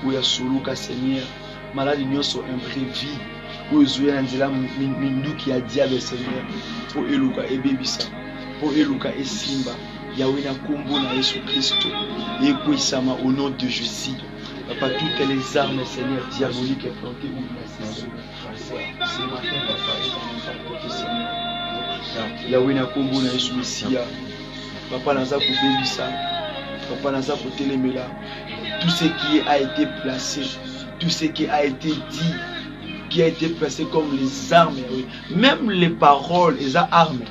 où il y a soluka Seigneur, malade union sur imprévu, où ils ont un de la mindu qui a diable Seigneur, pour Eluka et baby Sama. Pour Eluka et Simba, Yahweh na kombo na Yesu Christo, et Kouissama au nom de Jésus. Papa, toutes les armes, Seigneur, diaboliques plantées ou placées. Ce matin, papa, Seigneur. Yahweh na kombo na Yesu Messia. Papa, naza kobebisa. Papa, naza kotelemela. Tout ce qui a été placé, tout ce qui a été dit, qui a été placé comme les armes, Yahweh. Même les paroles, les armes.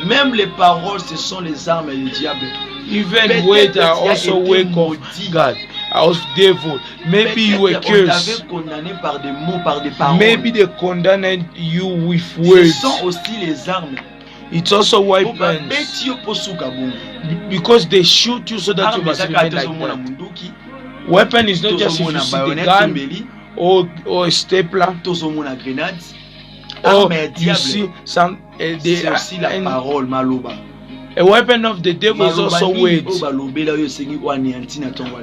Même les paroles, ce sont les armes du diable. Even words are also work of God, of devil. Maybe you were cursed. Condamné par des mots, par des paroles. Maybe they condemned you with words. Ce sont aussi les armes. It's also weapons. Because they shoot you so that you must remain like that. Weapon is not just if you see the gun or a stapler. Or you see some c'est aussi la parole maloba. A weapon of the devil is also words.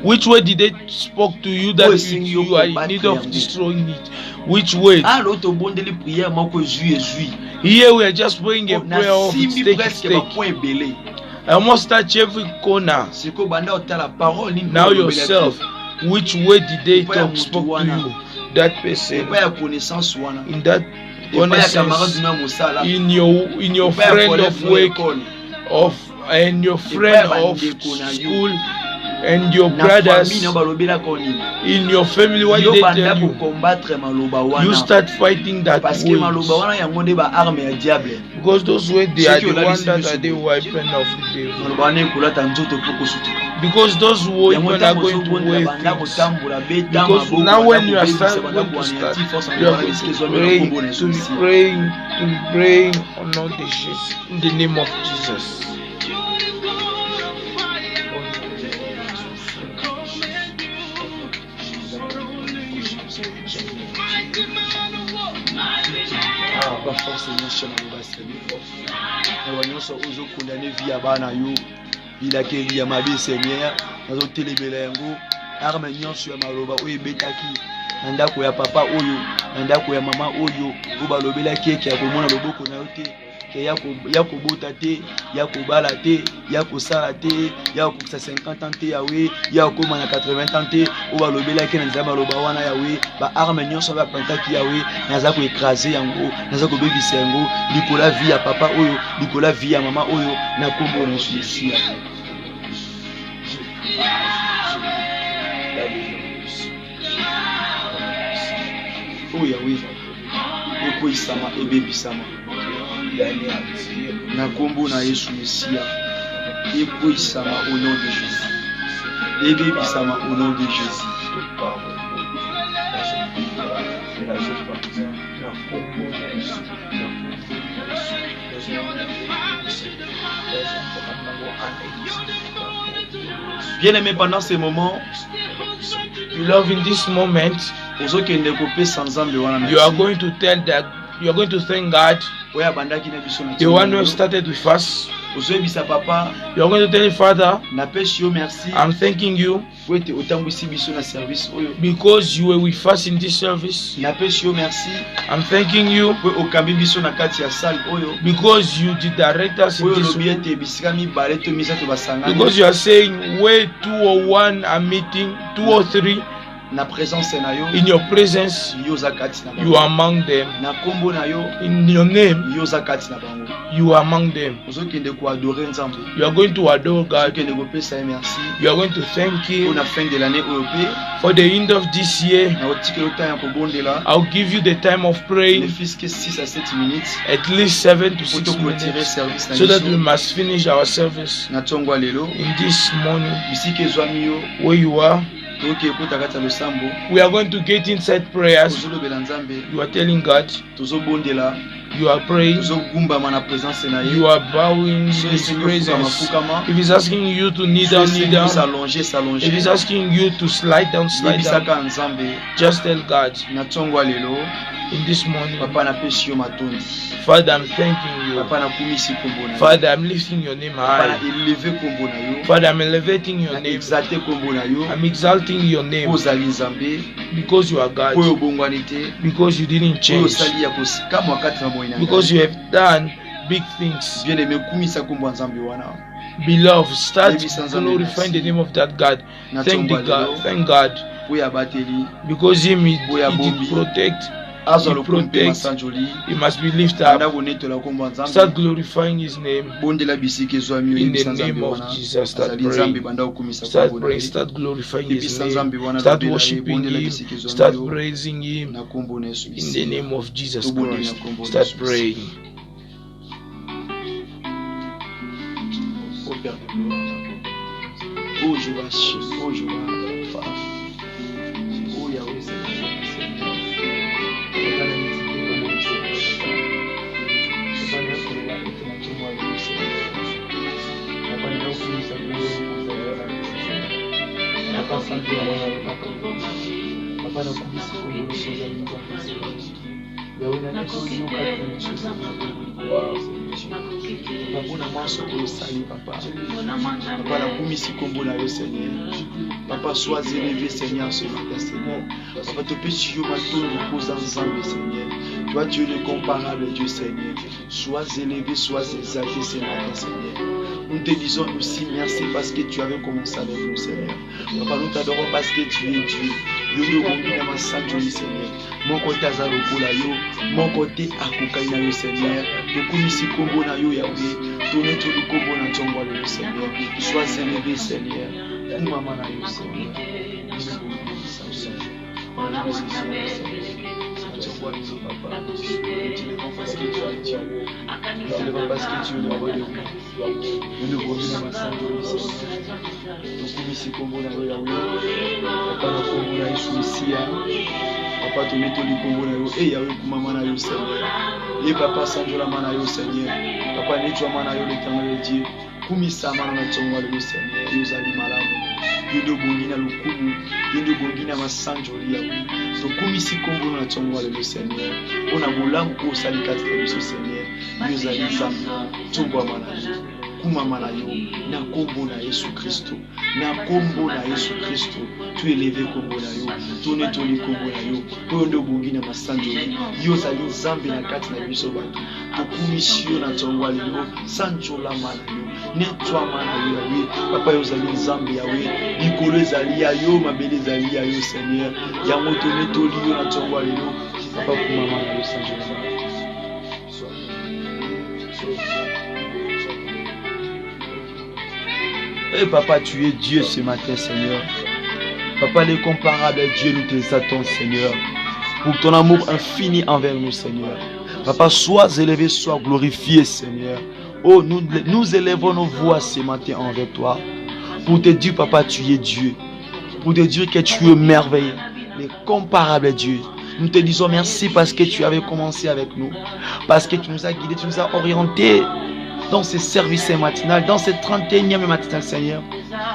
Which word did they spoke to you that you are in need of destroying it? Which word? Here we are just praying a prayer of stake. I almost touch every corner. Now yourself, which word did they talk spoke to you? That person in that in your friend of work and your friend of school, And your brothers in your family, what did they tell you? You start fighting that way. Because those words, they are the ones that are the weapon of the devil. Because those words are going to weigh things. Because now when you are going to start, you are going to be praying on all the shit in the name of Jesus. Ndako ya papa oyo, ndako ya mama oyo, ubalobela keke ya komona loboko na yote, ke ya kobota te, ya kobala te, ya kosala te, ya kokisa 50 ans te yawe, ya koma na 80 ans te, ubalobela ke na nzamba loba wana yawe, ba arme nyonso ba pantaki yawe, naza ko écraser yango, naza ko bebisa yango, likola vie ya papa oyo, likola vie ya mama oyo, na kombo na Yesu. Oh Yahweh, eko isama ebebi sama. Na kombo na Yesu Messia, eko isama au nom de Jésus. Ebebi sama au nom de Jésus. Bien aimé, pendant ces moments, beloved, in this moment, you are going to tell that you are going to thank God, the one who started with us. You are going to tell him, Father, I'm thanking you because you were with us in this service. I'm thanking you because you did direct us in this way. Because you are saying where 2 or 1 are meeting, 2 or 3 in your presence, you are among them. In your name, you are among them. You are going to adore God. You are going to thank Him. For the end of this year, I'll give you the time of praying, at least 7 to 6 minutes, so that we must finish our service. In this morning, where you are, we are going to get inside prayers. You are telling God, you are praying, you are bowing in His presence. If He's asking you to kneel down, kneel down. If He's asking you to slide down, slide down. Just tell God, in this morning, Father, I'm thanking you. Father, I'm lifting your name high. Father, I'm elevating your name. I'm exalting your name because you are God. Because you didn't change. Because you have done big things. Beloved, start glorifying the name of that God. Thank God. Thank God. Because He did protect. He protects. He must be lifted up. Start glorifying His name. In the name of Jesus, start praying. Start praying. Start glorifying His name. Start worshiping Him. Start praising Him. In the name of Jesus Christ, start praying. Papa, sois élevé, Seigneur, ce matin, Seigneur. Papa, te pêche, ma tour repose ensemble, Seigneur. Toi, Dieu le comparable, Dieu, Seigneur. Sois élevé, sois exalté, Seigneur, Seigneur. Nous te disons aussi merci parce que tu avais commencé avec nous, Seigneur. Papa, nous t'adorons parce que tu es Dieu. Yo na masantoli, Seigneur. Mon côté azalokola yo, mon côté akokai na yo, Seigneur. Tokumisi kombo na yo, Yahweh. Tourne tout le kombo na tongo le Seigneur. Sois élevé, Seigneur. Kuma na yo Seigneur. Parce que tu es Dieu. Parce que tu es le roi de vie. Nous nous revenons à Saint Dieu. Nous commissions comme on a eu. Papa nous comme on a eu sous Messia. Papa tu mets tout le combo na yo. Et Yahweh kuma na yo Seigneur. Et Papa Sanjo la mana yo Seigneur. Papa nettoie mana yo l'Éternel Dieu. Kumisa mana na tongo le Seigneur. Yo zali malamu. Yo bongina lukumu. Yo bongina masanjoli Yahweh. To kumisi kombo na tongo le Seigneur. On a bolamu ko sali kati na biso Seigneur. Yo zali nzambe. Tongo mana yo. Kuma mana yo na kombo na Yesu Kristo. Na kombo na Yesu Kristo. Tu élevé kombo na yo. Tone toli kombo na yo. Pondo bongina masanjoli. Yo zali nzambe na kati na biso bato. To kumisio na tongo lelo sanjola mana yo. Nettoie mana yo Yahweh. Papa yo zali nzambe Yahweh. Likolo ezali ya yo, mabele ezali ya yo Seigneur. Yango tone toli yo na tongo lelo. Papa kuma mana yo sanjola. Et Papa, tu es Dieu ce matin, Seigneur. Papa, l'incomparable Dieu, nous t'exaltons, Seigneur, pour ton amour infini envers nous, Seigneur. Papa, sois élevé, sois glorifié, Seigneur. Oh, nous élevons nos voix ce matin envers toi, pour te dire, Papa, tu es Dieu, pour te dire que tu es merveilleux, l'incomparable Dieu. Nous te disons merci parce que tu avais commencé avec nous, parce que tu nous as guidés, tu nous as orientés dans ce service matinal, dans ce 31e matin, Seigneur.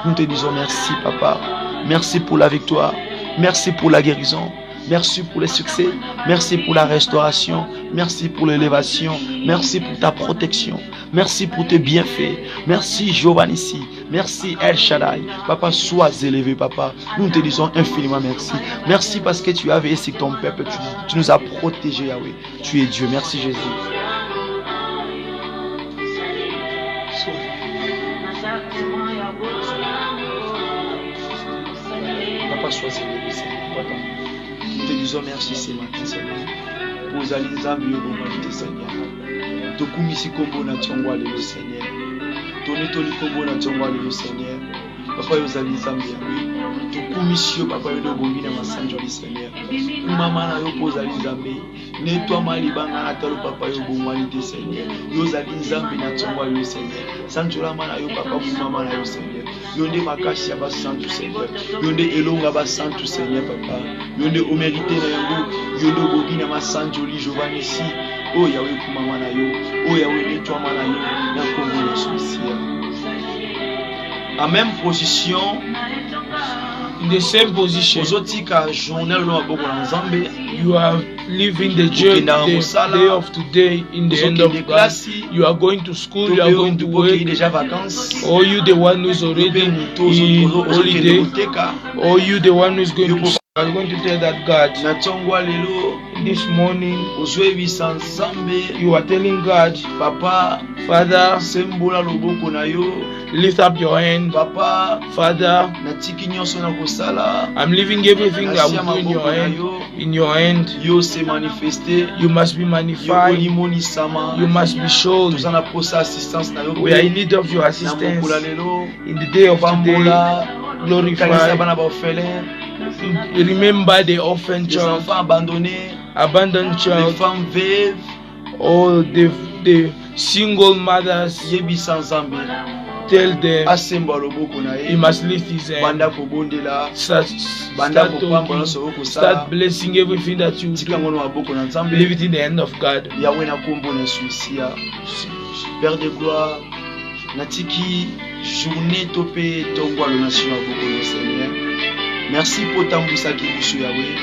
Nous te disons merci, Papa. Merci pour la victoire. Merci pour la guérison. Merci pour le succès. Merci pour la restauration. Merci pour l'élévation. Merci pour ta protection. Merci pour tes bienfaits. Merci, Jéhovah Nissi. Merci, El Shaddai. Papa, sois élevé, Papa. Nous te disons infiniment merci. Merci parce que tu as veillé sur ton peuple. Tu nous as protégés, Yahweh. Tu es Dieu. Merci, Jésus. Papa, sois élevé, Seigneur. Nous te disons merci ce matin, Seigneur. Pour Zali Nzambi Yobomalite, Seigneur. Tokumisi kombo na tongwa lelo, Seigneur. Tonetoli kombo na tongwa lelo, Seigneur. Papa Yozali Nzambi Yahweh. Tokumisi yo, Papa Yodobongi na masanjoli, Seigneur. Mama na yo pozali Nzambi. Nettoie malibanga na talo, Papa Yobomalite, Seigneur. Yozali Nzambi na tongwa lelo, Seigneur. Sanjola mana yo, Papa Mama na yo, Seigneur. Yonde makasi ya basantu, Seigneur. Yonde elonga basantu, Seigneur, Papa. Yonde omérité na yango. Yonde bogi na masanjoli, Jéhovah Nissi. Oh Yahweh kumama na yo. Oh Yahweh nettoie mana yo. Na kombo na soucia. En même position. In the same position. Ozotika journal no aboko na Nzambe. You are living the day of today in the end of class. You are going to school, you are going to work. Or you the one who is already in holiday. Or you the one who is going to school. I'm going to tell that God this morning you are telling God, Papa, Father, lift up your hand. Papa, Father, I'm leaving everything I will do in your hand. You must be magnified. You must be shown. We are in need of your assistance in the day of today. Glorify. Remember the orphan child, abandoned child, or the single mothers. Tell them he must lift his hand. Start blessing everything that you do. Leave it in the hand of God. Père de gloire, natiki journée topé tongwa le nation aboko Seigneur. Merci pour tambousa ki biso Yahweh.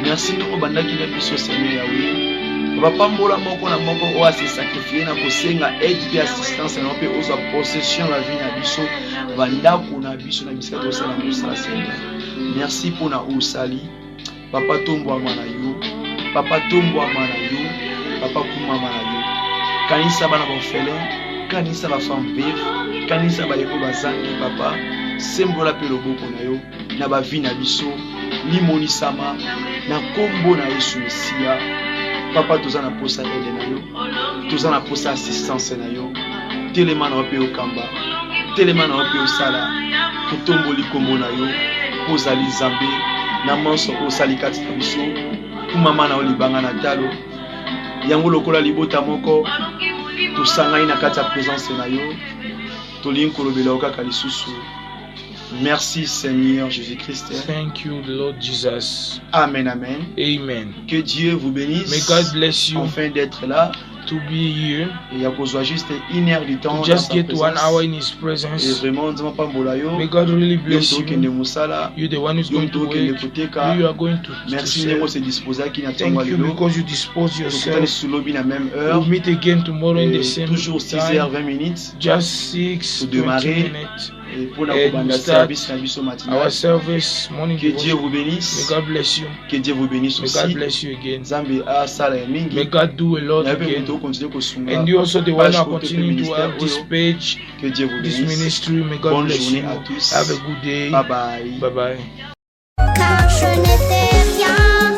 Merci ndoko bandaki na biso Seigneur Yahweh. Papa mbola moko na moko o se sacrifier na kosenga aide et assistance na pe oza possession la vie na biso banda kuna biso na bisika to sala musala Seigneur. Merci pour na osali. Papa tombo amana yo. Papa tombo amana yo. Papa kuma amana yo. Kanisa bana bofele, kanisa ba femme vive, kanisa ba yeko bazangi papa, sembola pe loboko na yo, na ba vie na biso, limoni sama, na kombo na Yesu Mesia. Papa toza na posa aide na yo, toza na posa assistance na yo. Telema na pe okamba. totelema na yo mpe osala totomboli kombo na yo ozali Nzambe na manso osali kati na biso kumama na yo libanga na talo yango lokola libota moko tosangai na kati ya présence na yo tolingi kolobela yo kaka lisusu. Merci Seigneur Jésus-Christ. Thank you, Lord Jesus. Amen, amen. Amen. Que Dieu vous bénisse. May God bless you. Enfin d'être là. To be here. Et à cause juste 1 heure du temps. To just get 1 hour in His presence. Et vraiment, may God really bless you. You're the one who's going to work. You are going to merci thank you because you dispose yourself. We'll meet again tomorrow in the same toujours 6h20. Just 6:20 minutes. And start our service morning. Que Dieu vous bénisse. May God bless you. Que Dieu vous bénisse aussi. May God bless you again. May May God do a lot again. And you also the one who continue to have this page, this ministry. May God bless you. Have a good day. Bye bye. Bye bye. Car je n'étais rien.